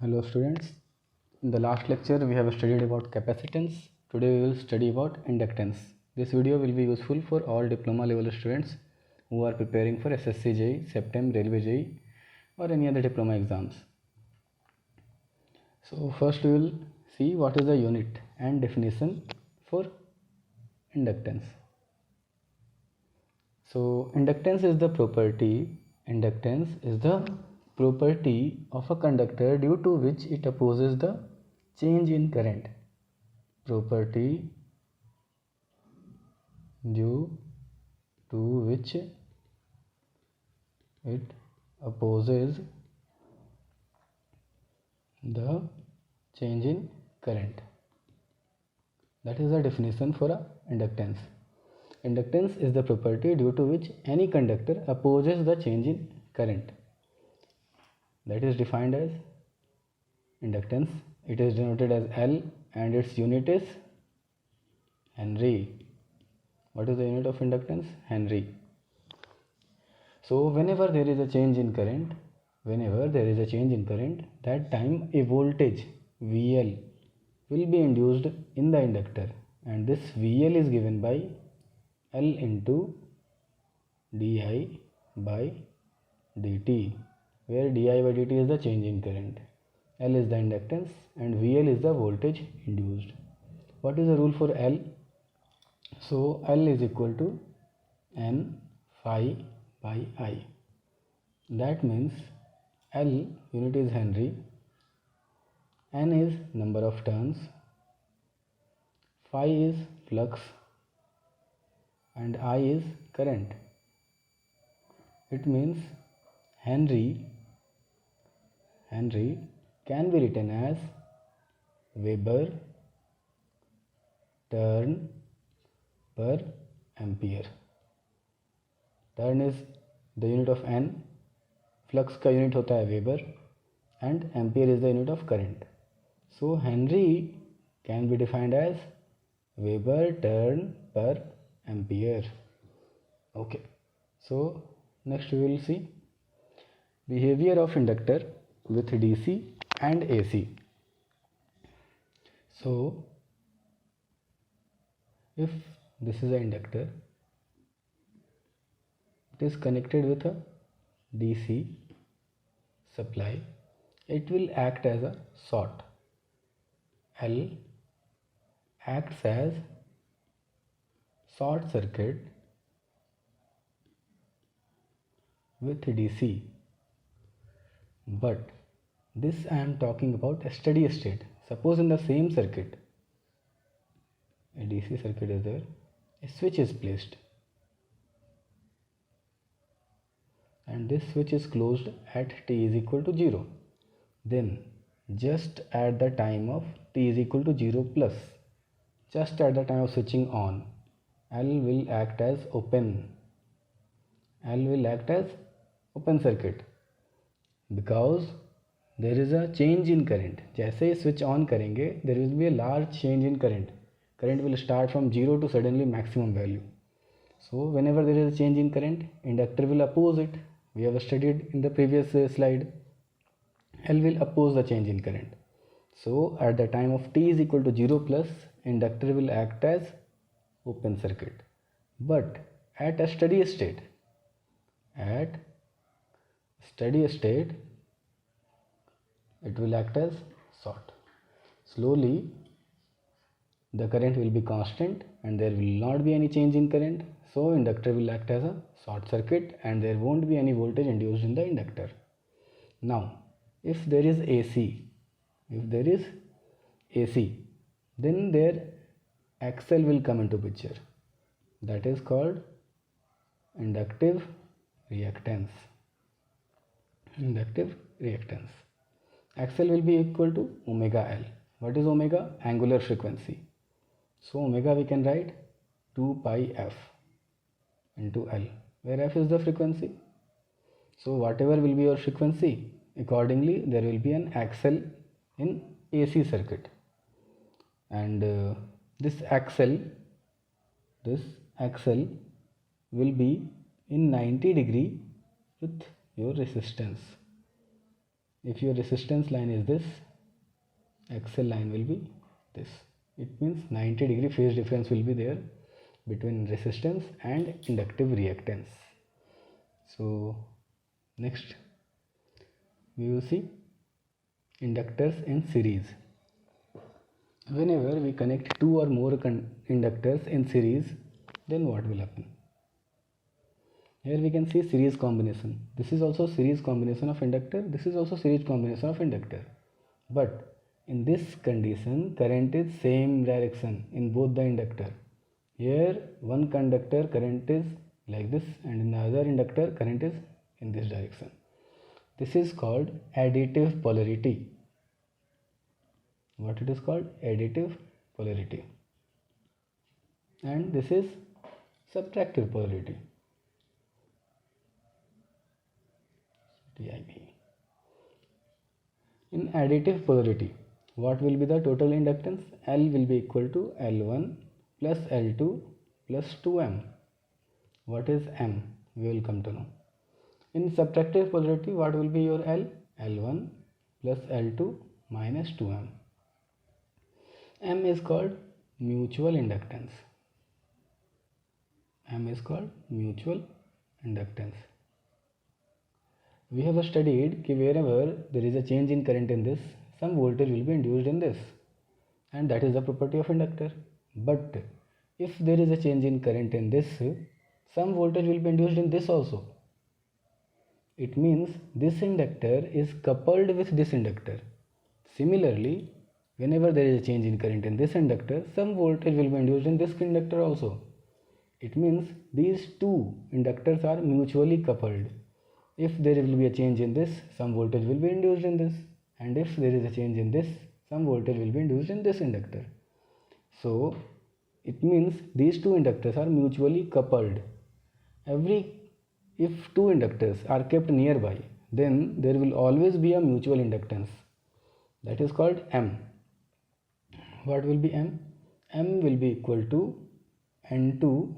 Hello students, in the last lecture we have studied about capacitance. Today we will study about inductance. This video will be useful for all diploma level students who are preparing for SSC JEE, SEPTEM, Railway JEE or any other diploma exams. So first we will see what is the unit and definition for inductance. So inductance is the property of a conductor due to which it opposes the change in current. Property due to which it opposes the change in current. That is the definition for a inductance. Inductance is the property due to which any conductor opposes the change in current. That is defined as inductance. It is denoted as L and its unit is Henry. What is the unit of inductance? Henry. So whenever there is a change in current, that time a voltage VL will be induced in the inductor, and this VL is given by L into di by dt, where di by dt is the change in current, L is the inductance and VL is the voltage induced. What is the rule for L? So L is equal to N phi by I. That means L unit is Henry, N is number of turns, phi is flux and I is current. It means Henry can be written as Weber turn per ampere. Turn is the unit of N, flux का unit होता है Weber and ampere is the unit of current. So Henry can be defined as Weber turn per ampere. Okay, so next we will see behavior of inductor with DC and AC. So if this is an inductor, it is connected with a DC supply, it will act as a short. L acts as short circuit with DC, but this I am talking about a steady state. Suppose in the same circuit, a DC circuit is there, a switch is placed and this switch is closed at t is equal to 0. Then just at the time of t is equal to 0 plus, just at the time of switching on, L will act as open circuit because there is a change in current. जैसे switch on करेंगे, there will be a large change in current. Current will start from 0 to suddenly maximum value. So whenever there is a change in current, inductor will oppose it. We have studied in the previous slide. L will oppose the change in current. So at the time of t is equal to 0 plus, inductor will act as open circuit. But at a steady state, it will act as short. Slowly the current will be constant and there will not be any change in current. So inductor will act as a short circuit and there won't be any voltage induced in the inductor. Now if there is AC, then their axle will come into picture. That is called inductive reactance. Axle will be equal to omega L. What is omega? Angular frequency. So omega we can write 2 pi f into L, where f is the frequency. So whatever will be your frequency, accordingly there will be an axle in AC circuit, and this axle will be in 90 degree with your resistance. If your resistance line is this, XL line will be this. It means 90-degree phase difference will be there between resistance and inductive reactance. So next we will see inductors in series. Whenever we connect two or more inductors in series, then what will happen? Here we can see series combination. This is also series combination of inductor. This is also series combination of inductor. But in this condition, current is same direction in both the inductor. Here one conductor current is like this, and in the other inductor current is in this direction. This is called additive polarity. What it is called? Additive polarity. And this is subtractive polarity. In additive polarity, what will be the total inductance? L will be equal to L1 plus L2 plus 2M. What is M? We will come to know. In subtractive polarity, what will be your L? L1 plus L2 minus 2M. M is called mutual inductance. M is called mutual inductance. We have studied that wherever there is a change in current in this, some voltage will be induced in this, and that is the property of inductor. But if there is a change in current in this, some voltage will be induced in this also. It means this inductor is coupled with this inductor. Similarly, whenever there is a change in current in this inductor, some voltage will be induced in this inductor also. It means these two inductors are mutually coupled. If there will be a change in this, some voltage will be induced in this, and if there is a change in this, some voltage will be induced in this inductor. So it means these two inductors are mutually coupled. If two inductors are kept nearby, then there will always be a mutual inductance. That is called M. What will be M? M will be equal to N2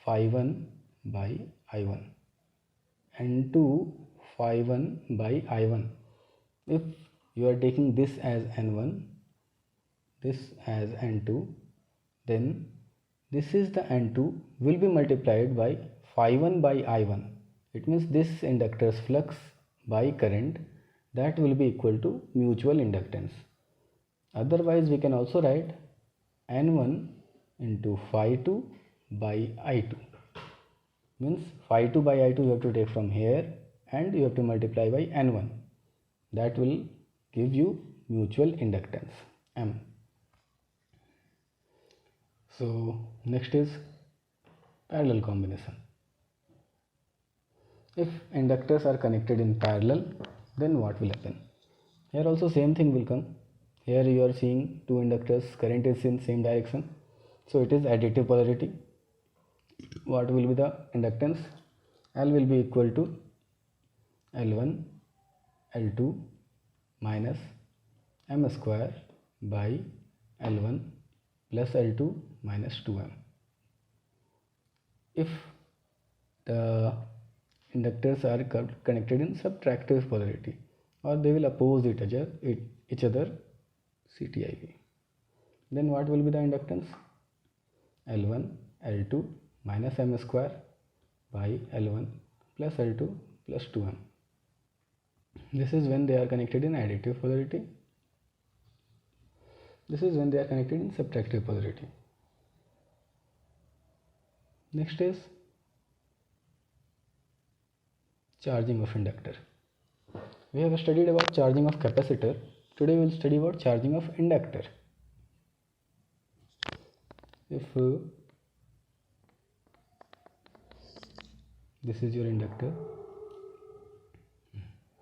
phi 1 by I1. N2 phi 1 by I1. If you are taking this as N1, this as N2, then this is the N2 will be multiplied by phi 1 by I1. It means this inductor's flux by current, that will be equal to mutual inductance. Otherwise, we can also write N1 into phi 2 by I2. Means phi 2 by I2 you have to take from here, and you have to multiply by N1. That will give you mutual inductance M. So next is parallel combination. If inductors are connected in parallel, then what will happen? Here also same thing will come. Here you are seeing two inductors, current is in same direction, so it is additive polarity. What will be the inductance? L will be equal to L1 L2 minus M square by L1 plus L2 minus 2M. If the inductors are connected in subtractive polarity, or they will oppose each other CTIV, then what will be the inductance? L1 L2 minus M square by L1 plus L2 plus 2M. This is when they are connected in additive polarity. This is when they are connected in subtractive polarity. Next is charging of inductor. We have studied about charging of capacitor. Today we will study about charging of inductor. If this is your inductor,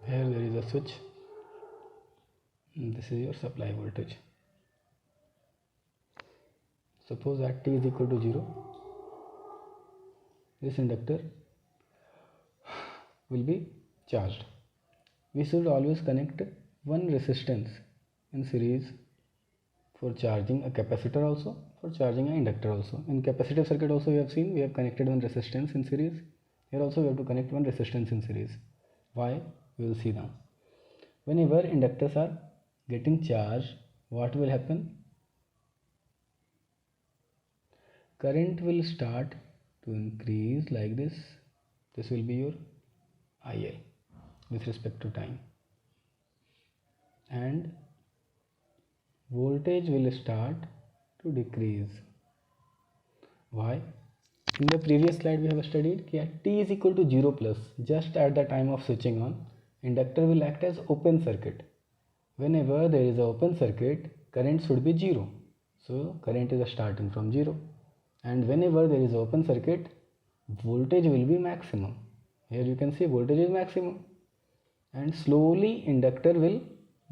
here there is a switch, and this is your supply voltage. Suppose at t is equal to 0, this inductor will be charged. We should always connect one resistance in series for charging a capacitor, also for charging an inductor also. In capacitive circuit also we have seen we have connected one resistance in series. Here also we have to connect one resistance in series. Why? We will see now. Whenever inductors are getting charged, what will happen? Current will start to increase like this. This will be your IL with respect to time, and voltage will start to decrease. Why? In the previous slide we have studied that at t is equal to 0 plus, just at the time of switching on, inductor will act as open circuit. Whenever there is an open circuit, current should be 0. So current is starting from 0. And whenever there is open circuit, voltage will be maximum. Here you can see voltage is maximum. And slowly inductor will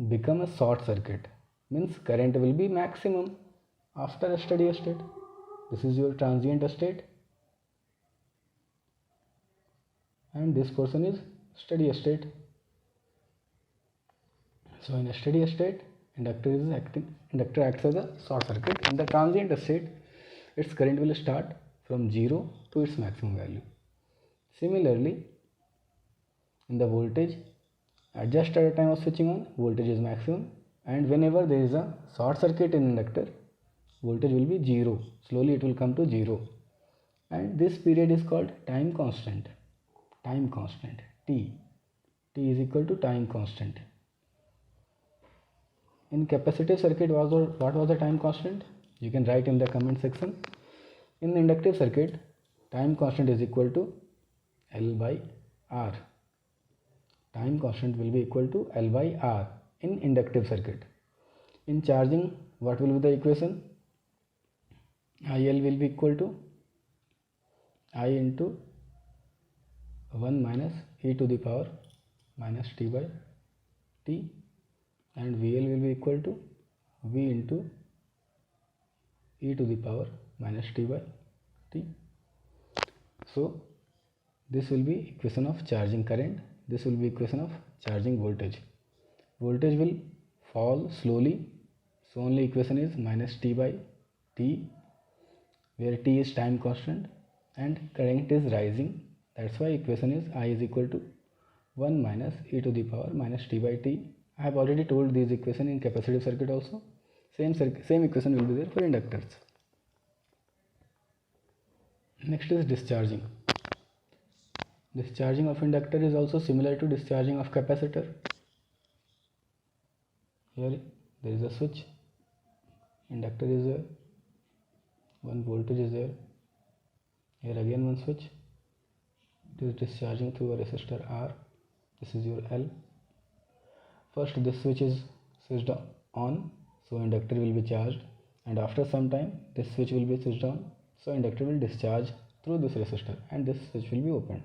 become a short circuit. Means current will be maximum after a steady state. This is your transient state. And this portion is steady state. So in a steady state, inductor acts as a short circuit. In the transient state, its current will start from 0 to its maximum value. Similarly, in the voltage, just at the time of switching on, voltage is maximum, and whenever there is a short circuit in inductor, voltage will be 0. Slowly it will come to 0. And this period is called time constant. Time constant, T. T is equal to time constant. In capacitive circuit, what was the time constant? You can write in the comment section. In inductive circuit, time constant is equal to L by R. Time constant will be equal to L by R in inductive circuit. In charging, what will be the equation? IL will be equal to I into 1 minus e to the power minus t by t, and VL will be equal to V into e to the power minus t by t. So this will be equation of charging current. This will be equation of charging voltage. Voltage will fall slowly, so only equation is minus t by t, where t is time constant and current is rising. That's why equation is I is equal to 1 minus e to the power minus t by t. I have already told this equation in capacitive circuit also. Same equation will be there for inductors. Next is discharging. Discharging of inductor is also similar to discharging of capacitor. Here there is a switch. Inductor is there. One voltage is there. Here again one switch. It is discharging through a resistor R. This is your L. First this switch is switched on, so inductor will be charged, and after some time this switch will be switched on, so inductor will discharge through this resistor and this switch will be opened.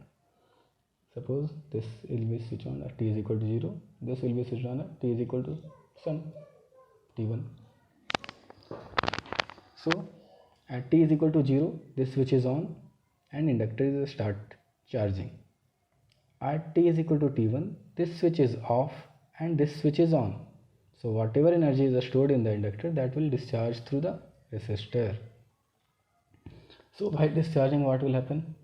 Suppose this will be switched on at t is equal to 0, this will be switched on at t is equal to some t1. So at t is equal to 0, this switch is on and inductor is start charging. At t is equal to t1, this switch is off and this switch is on. So whatever energy is stored in the inductor, that will discharge through the resistor. So while discharging, what will happen?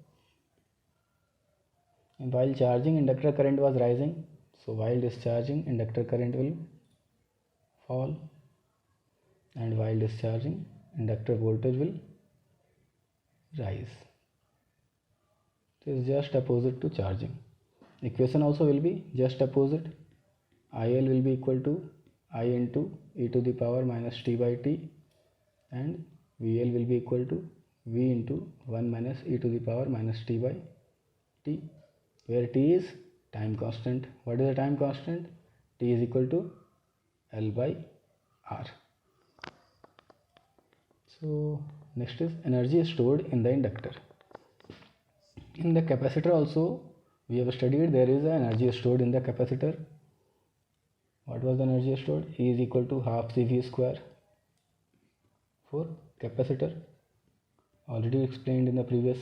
And while charging, inductor current was rising. So while discharging, inductor current will fall, and while discharging, inductor voltage will rise. It is just opposite to charging. Equation also will be just opposite. IL will be equal to I into e to the power minus t by t, and VL will be equal to V into 1 minus e to the power minus t by t, where t is time constant. What is the time constant? T is equal to L by R. So next is energy stored in the inductor. In the capacitor also we have studied there is an energy stored in the capacitor. What was the energy stored? E is equal to half CV square for capacitor. Already explained in the previous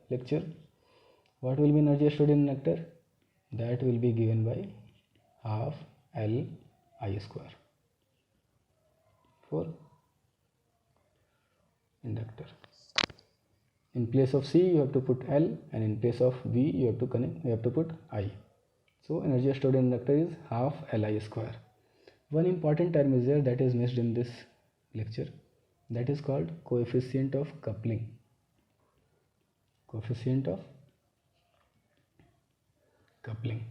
lecture. What will be energy stored in inductor? That will be given by half L I square for inductor. In place of C you have to put L, and in place of V you have to put I. So energy stored in inductor is half Li square. One important term is there that is missed in this lecture, that is called coefficient of coupling. Coefficient of coupling,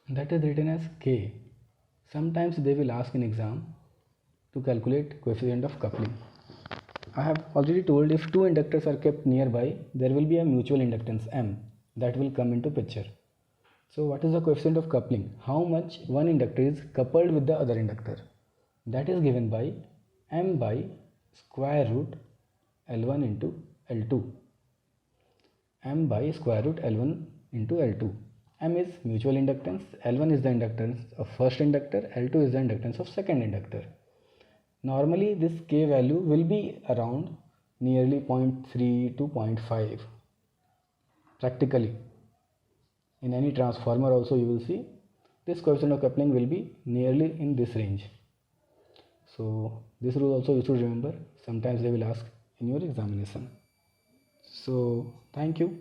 that is written as K. Sometimes they will ask in exam to calculate coefficient of coupling. I have already told if two inductors are kept nearby, there will be a mutual inductance M that will come into picture. So what is the coefficient of coupling? How much one inductor is coupled with the other inductor? That is given by M by square root L1 into L2. M by square root L1 into L2. M is mutual inductance, L1 is the inductance of first inductor, L2 is the inductance of second inductor. Normally this K value will be around nearly 0.3 to 0.5. Practically, in any transformer also you will see this coefficient of coupling will be nearly in this range. So this rule also you should remember. Sometimes they will ask in your examination. So thank you.